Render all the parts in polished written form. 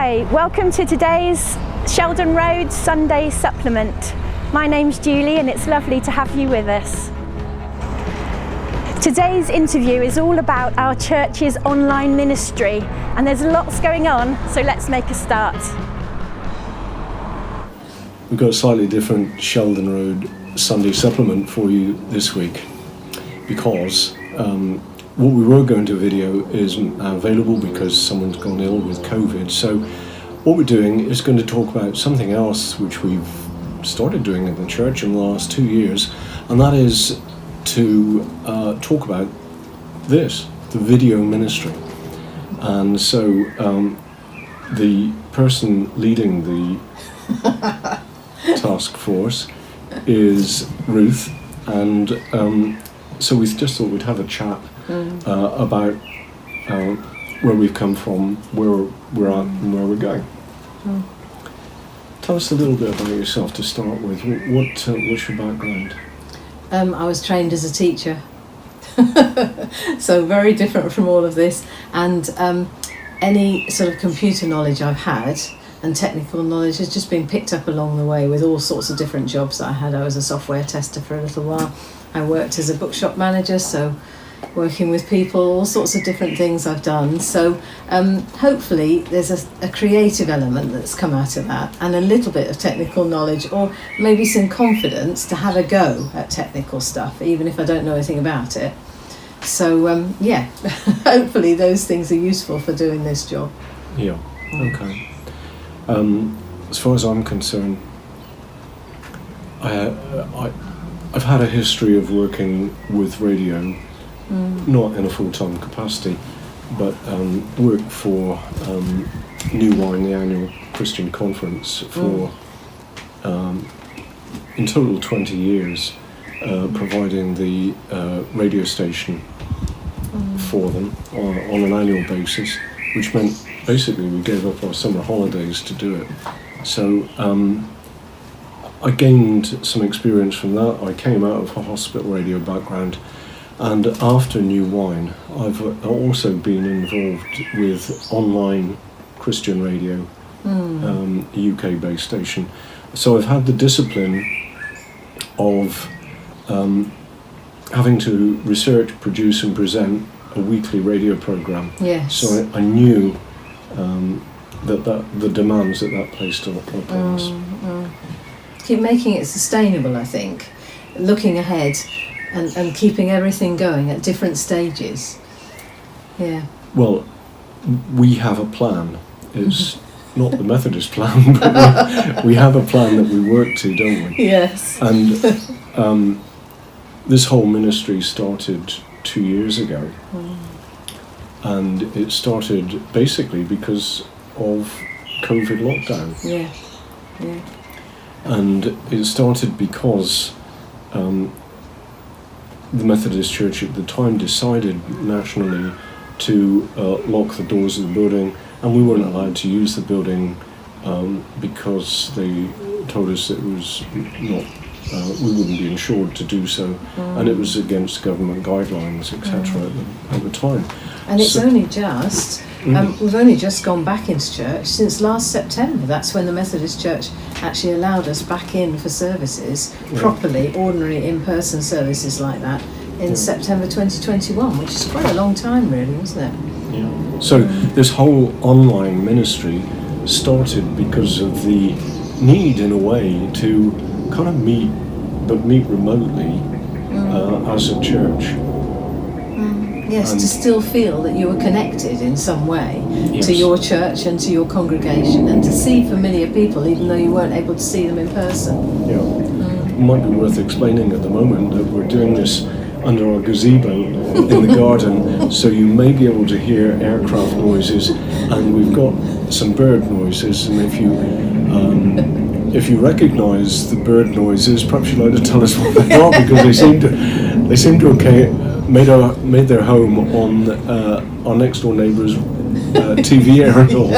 Hi, welcome to today's Sheldon Road Sunday Supplement. My name's Julie and it's lovely to have you with us. Today's interview is all about our church's online ministry and there's lots going on, so let's make a start. We've got a slightly different Sheldon Road Sunday Supplement for you this week because what we were going to video isn't available because someone's gone ill with COVID. So what we're doing is going to talk about something else which we've started doing in the church in the last 2 years, and that is to talk about this, the video ministry. And so the person leading the task force is Ruth, and so we just thought we'd have a chat about where we've come from, where we're at and where we're going. Tell us a little bit about yourself to start with. What's your background? I was trained as a teacher, so very different from all of this, and any sort of computer knowledge I've had and technical knowledge has just been picked up along the way with all sorts of different jobs that I had. I was a software tester for a little while. I worked as a bookshop manager, so working with people, all sorts of different things I've done. So hopefully there's a creative element that's come out of that and a little bit of technical knowledge, or maybe some confidence to have a go at technical stuff, even if I don't know anything about it. So yeah, hopefully those things are useful for doing this job. Yeah, okay. As far as I'm concerned, I've had a history of working with radio, not in a full-time capacity, but worked for New Wine, the annual Christian conference, for in total 20 years, providing the radio station for them on an annual basis, which meant basically we gave up our summer holidays to do it. So I gained some experience from that. I came out of a hospital radio background, and after New Wine I've also been involved with online Christian radio, a UK based station. So I've had the discipline of having to research, produce and present a weekly radio programme. Yes. So I knew that the demands that placed on us. Keep making it sustainable, I think, looking ahead and keeping everything going at different stages. Yeah. Well, we have a plan. It's not the Methodist plan, but we have a plan that we work to, don't we? Yes. And this whole ministry started 2 years ago. And it started basically because of COVID lockdown. Yeah. Yeah. And it started because the Methodist Church at the time decided nationally to lock the doors of the building, and we weren't allowed to use the building because they told us it was not, we wouldn't be insured to do so, and it was against government guidelines, etc. At the time. And it's only just, we've only just gone back into church since last September. That's when the Methodist Church actually allowed us back in for services, properly, ordinary in-person services like that, in September 2021, which is quite a long time really, wasn't it? Yeah. So this whole online ministry started because of the need, in a way, to kind of meet remotely as a church. Yes, to still feel that you were connected in some way to your church and to your congregation, and to see familiar people even though you weren't able to see them in person. Yeah. It might be worth explaining at the moment that we're doing this under our gazebo in the garden, so you may be able to hear aircraft noises, and we've got some bird noises, and if you recognise the bird noises, perhaps you'd like to tell us what they are, because they seem to made their home on our next door neighbour's TV aerial,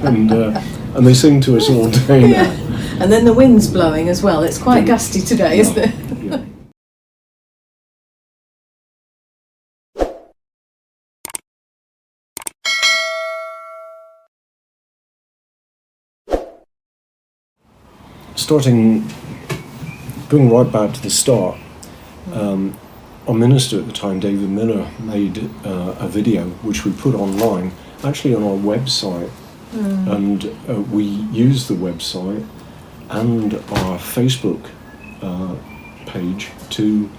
and they sing to us all day now. And then the wind's blowing as well. It's quite gusty today, isn't it? going right back to the start, our minister at the time, David Miller, made a video which we put online, actually on our website, and we used the website and our Facebook page to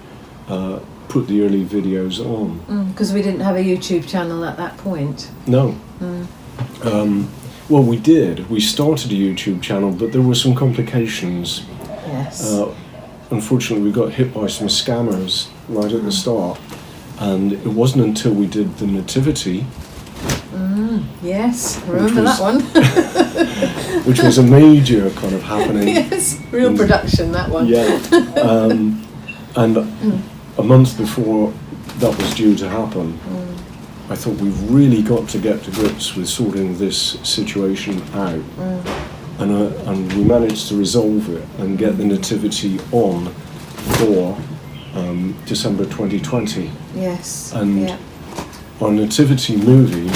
put the early videos on. Because we didn't have a YouTube channel at that point. No. Well, we did. We started a YouTube channel, but there were some complications. Yes. Unfortunately, we got hit by some scammers right at the start, and it wasn't until we did the Nativity, Yes, remember that one. which was a major kind of happening. Yes, real production, that one. Yeah. And a month before that was due to happen, I thought we've really got to get to grips with sorting this situation out. And we managed to resolve it and get the Nativity on for December 2020. Yes. And our Nativity movie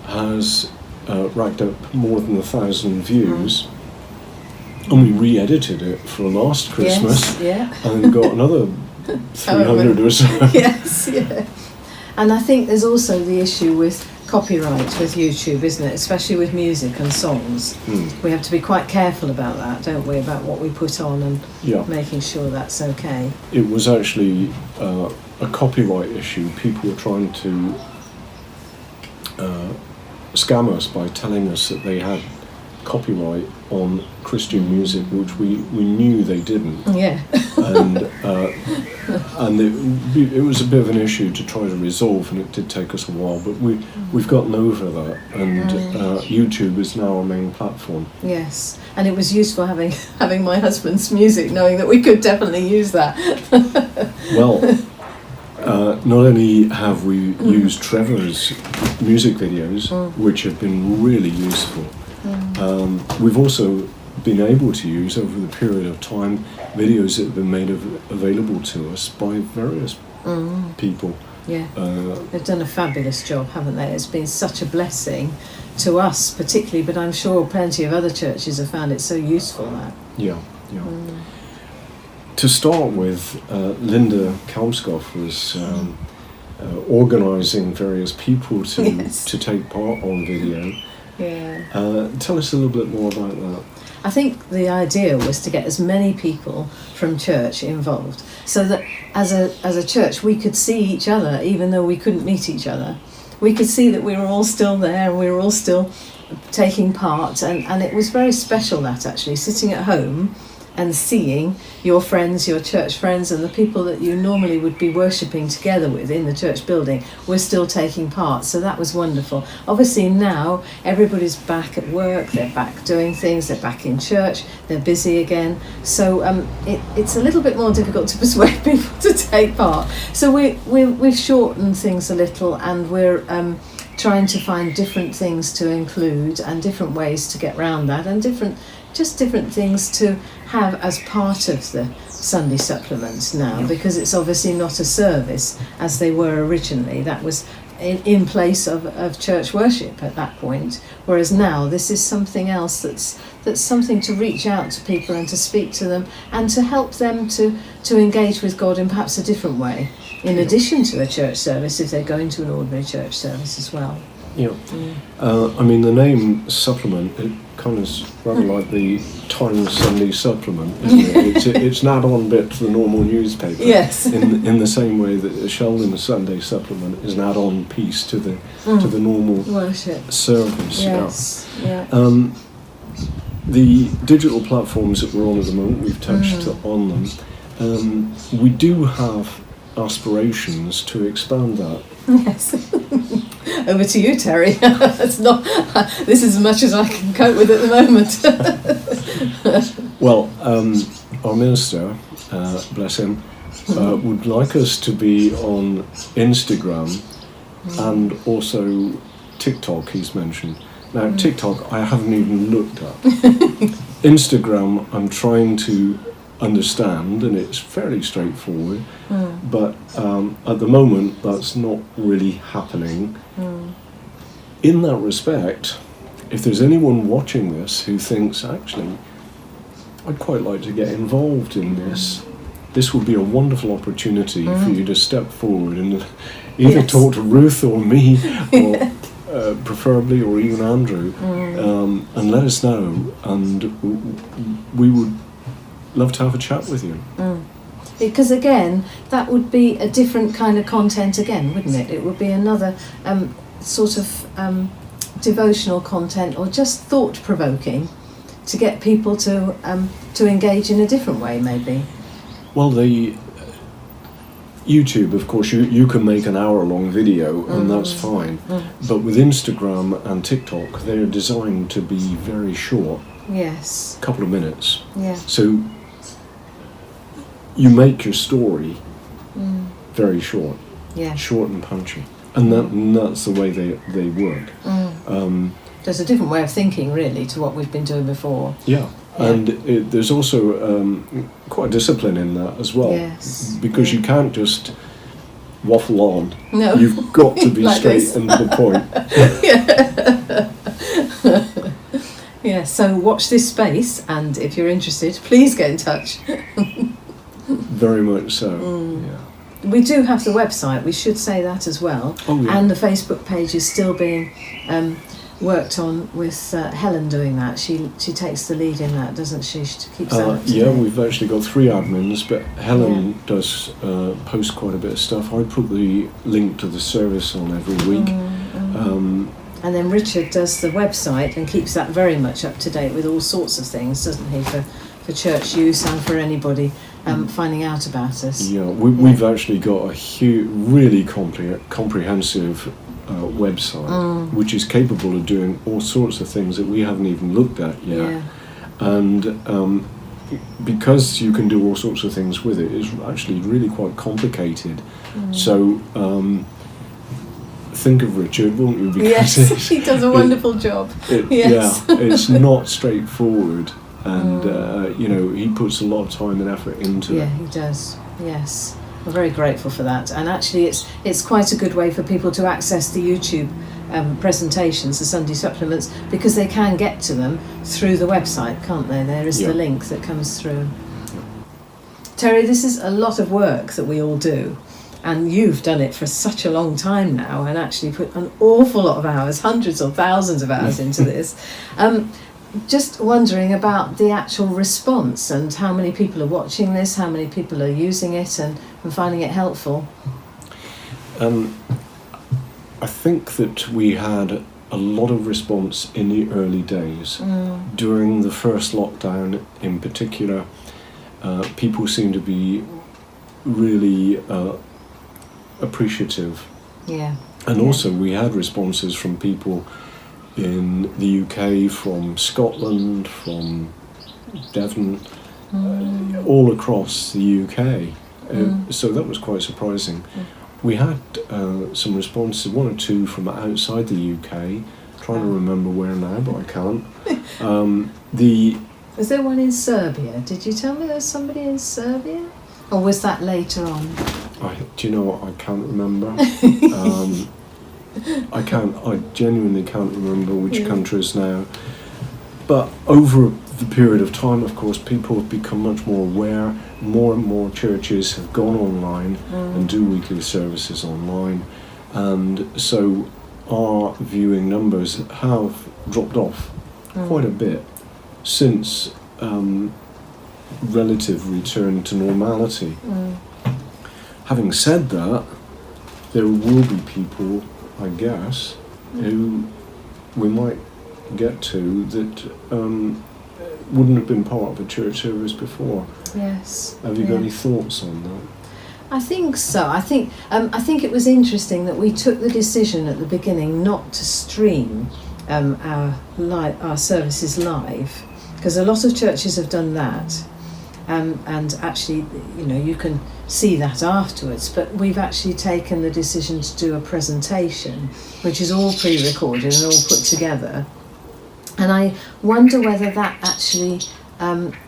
has racked up more than 1,000 views. And we re-edited it for last Christmas, and got another 300 or so. Yes, yeah. And I think there's also the issue with copyright with YouTube, isn't it? Especially with music and songs. We have to be quite careful about that, don't we? About what we put on and making sure that's okay. It was actually a copyright issue. People were trying to scam us by telling us that they had copyright on Christian music, which we knew they didn't. Yeah. And it was a bit of an issue to try to resolve, and it did take us a while, but we've gotten over that, and YouTube is now our main platform. Yes, and it was useful having my husband's music, knowing that we could definitely use that. Well, not only have we used Trevor's music videos, which have been really useful, we've also been able to use over the period of time videos that have been made available to us by various people. Yeah, they've done a fabulous job, haven't they? It's been such a blessing to us particularly, but I'm sure plenty of other churches have found it so useful. That. Yeah. To start with, Linda Kalmskov was organising various people to take part on video. Yeah. Tell us a little bit more about that. I think the idea was to get as many people from church involved, so that as a church we could see each other, even though we couldn't meet each other. We could see that we were all still there and we were all still taking part, and it was very special, that actually, sitting at home and seeing your friends, your church friends, and the people that you normally would be worshipping together with in the church building were still taking part. So that was wonderful. Obviously now everybody's back at work, they're back doing things, they're back in church, they're busy again. So it's a little bit more difficult to persuade people to take part. So we've shortened things a little, and we're trying to find different things to include and different ways to get around that, and different things to have as part of the Sunday supplements now, because it's obviously not a service as they were originally. That was in place of church worship at that point, whereas now this is something else that's something to reach out to people and to speak to them and to help them to engage with God in perhaps a different way, in addition to a church service, if they're going to an ordinary church service as well. Yeah. I mean, the name supplement, it kind of is rather like the Times Sunday supplement, isn't it? It's an add-on bit to the normal newspaper. Yes. In the same way that the Sheldon Sunday supplement is an add-on piece to the normal worship service. Yes. Yeah. The digital platforms that we're on at the moment, we've touched on them. We do have aspirations to expand that. Yes. Over to you, Terry. This is as much as I can cope with at the moment. Well, our minister, bless him, would like us to be on Instagram and also TikTok, he's mentioned. Now, TikTok I haven't even looked at. Instagram I'm trying to understand, and it's fairly straightforward, but at the moment that's not really happening. In that respect, if there's anyone watching this who thinks, actually, I'd quite like to get involved in this. This would be a wonderful opportunity for you to step forward and either Yes. talk to Ruth or me, or preferably, or even Andrew, and let us know. And we would love to have a chat with you. Because again, that would be a different kind of content again, wouldn't it? It would be another sort of devotional content, or just thought-provoking, to get people to engage in a different way, maybe. Well, the YouTube, of course, you can make an hour-long video, and that's fine. But with Instagram and TikTok, they're designed to be very short, Yes. a couple of minutes. Yeah. So you make your story very short, Yeah. short and punchy, and that's the way they work. There's a different way of thinking, really, to what we've been doing before. Yeah. And there's also quite a discipline in that as well, Yes. because you can't just waffle on. No. You've got to be Like straight this. and to the point. Yeah, so watch this space, and if you're interested, please get in touch. Very much so. Yeah. We do have the website, we should say that as well. Oh, yeah. And the Facebook page is still being worked on, with Helen doing that. She takes the lead in that, doesn't she? She keeps that up to Yeah, date. we've actually got 3 admins, but Helen does post quite a bit of stuff. I put the link to the service on every week. And then Richard does the website and keeps that very much up to date with all sorts of things, doesn't he, for church use and for anybody finding out about us. Yeah, we've actually got a really comprehensive website, which is capable of doing all sorts of things that we haven't even looked at yet. Yeah. And because you can do all sorts of things with it, it's actually really quite complicated. So think of Richard, won't you? Because Yes, he does a wonderful job. Yes. Yeah, it's not straightforward, and he puts a lot of time and effort into Yeah, it. he does. Yes, we're very grateful for that. And actually, it's quite a good way for people to access the YouTube presentations, the Sunday supplements, because they can get to them through the website, can't they? There is Yeah. the link that comes through. Terry, this is a lot of work that we all do. And you've done it for such a long time now, and actually put an awful lot of hours, hundreds or thousands of hours into this. Just wondering about the actual response, and how many people are watching this, how many people are using it and finding it helpful. I think that we had a lot of response in the early days. During the first lockdown in particular, people seemed to be really appreciative. Yeah. And also we had responses from people in the UK, from Scotland, from Devon, all across the UK. So that was quite surprising. We had some responses, 1 or 2 from outside the UK. Trying to remember where now, but I can't. Was there one in Serbia? Did you tell me there was somebody in Serbia? Or was that later on? Do you know what? I can't remember. I genuinely can't remember which countries now. But over the period of time, of course, people have become much more aware. More and more churches have gone online and do weekly services online. And so our viewing numbers have dropped off quite a bit since relative return to normality. Having said that, there will be people, I guess, who we might get to that wouldn't have been part of a church service before. Yes. Have you got any thoughts on that? I think so. I think it was interesting that we took the decision at the beginning not to stream our services live, because a lot of churches have done that, and actually, you can see that afterwards. But we've actually taken the decision to do a presentation, which is all pre-recorded and all put together. And I wonder whether that actually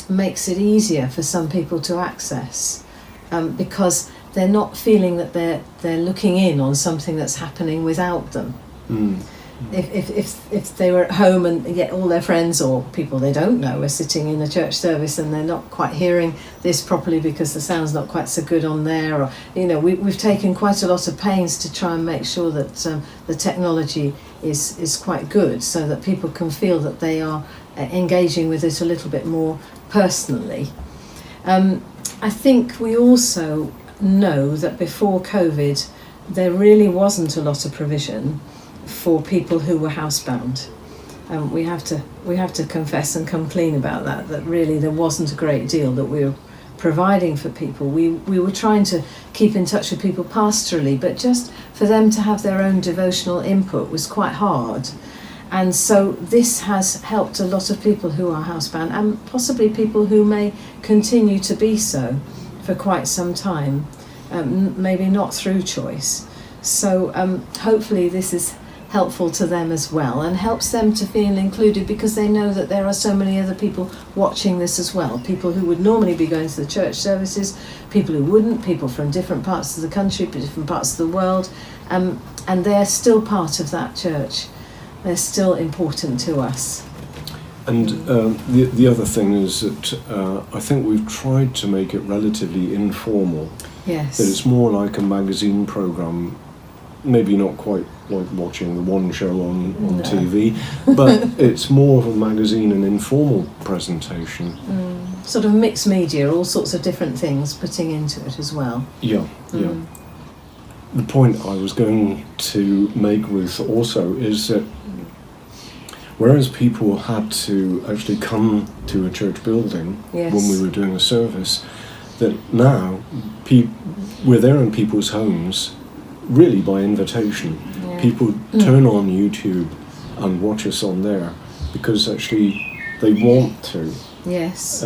makes it easier for some people to access, because they're not feeling that they're looking in on something that's happening without them. if they were at home and yet all their friends or people they don't know are sitting in a church service and they're not quite hearing this properly because the sound's not quite so good on there, or we've taken quite a lot of pains to try and make sure that the technology is quite good, so that people can feel that they are engaging with it a little bit more personally. I think we also know that before COVID there really wasn't a lot of provision for people who were housebound. We have to confess and come clean about that really there wasn't a great deal that we were providing for people. We were trying to keep in touch with people pastorally, but just for them to have their own devotional input was quite hard. And so this has helped a lot of people who are housebound, and possibly people who may continue to be so for quite some time, maybe not through choice. So hopefully this is helpful to them as well, and helps them to feel included, because they know that there are so many other people watching this as well. People who would normally be going to the church services, people who wouldn't, people from different parts of the country, different parts of the world, and they're still part of that church. They're still important to us. And the other thing is that I think we've tried to make it relatively informal. Yes. That it's more like a magazine programme, maybe not quite like watching the one show on TV, but it's more of a magazine and informal presentation. Sort of mixed media, all sorts of different things putting into it as well. Yeah. The point I was going to make, Ruth, also is that whereas people had to actually come to a church building Yes. when we were doing a service, that now we're there in people's homes really by invitation. Yeah. People turn on YouTube and watch us on there because actually they want to. Yes.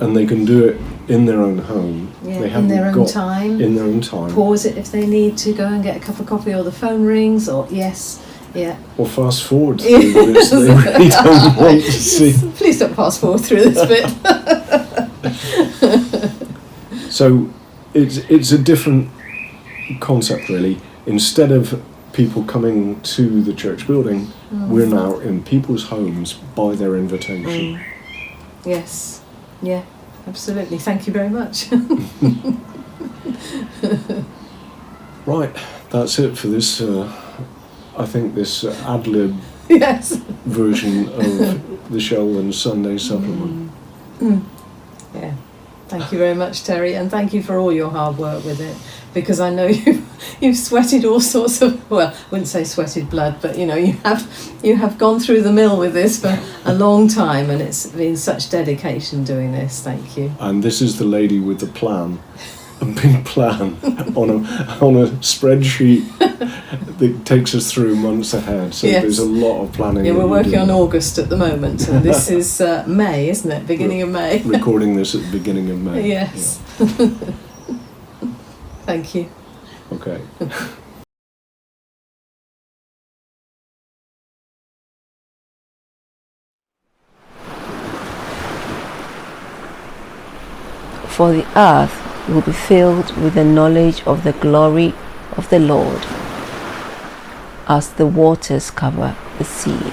And they can do it in their own home. Yeah, They in haven't their own got- time. In their own time. Pause it if they need to go and get a cup of coffee, or the phone rings, or yes. Yeah. Or fast forward through the bits they really don't want to see. Please don't fast forward through this bit. So it's a different concept really. Instead of people coming to the church building, we're now in people's homes by their invitation. Yes. Yeah. Absolutely. Thank you very much. Right, that's it for this. I think this ad-lib Yes. version of the Sheldon Sunday Supplement. Yeah. Thank you very much, Terry, and thank you for all your hard work with it, because I know you've sweated all sorts of, well, I wouldn't say sweated blood, but you have gone through the mill with this for a long time, and it's been such dedication doing this. Thank you. And this is the lady with the plan, a big plan on a spreadsheet that takes us through months ahead. So Yes. there's a lot of planning. Yeah, that we're we working do. on August at the moment, and this is May, isn't it? Beginning of May. Recording this at the beginning of May. Yes. Thank you. Yeah. Okay. For the earth will be filled with the knowledge of the glory of the Lord, as the waters cover the sea.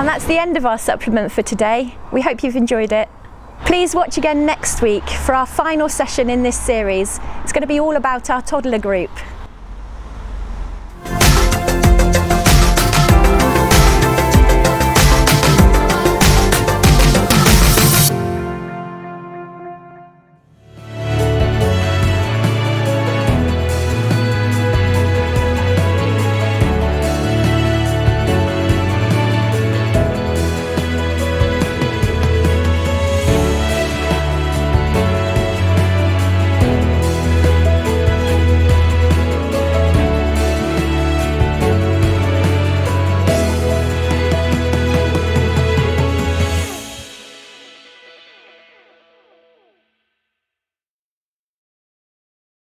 And that's the end of our supplement for today. We hope you've enjoyed it. Please watch again next week for our final session in this series. It's going to be all about our toddler group.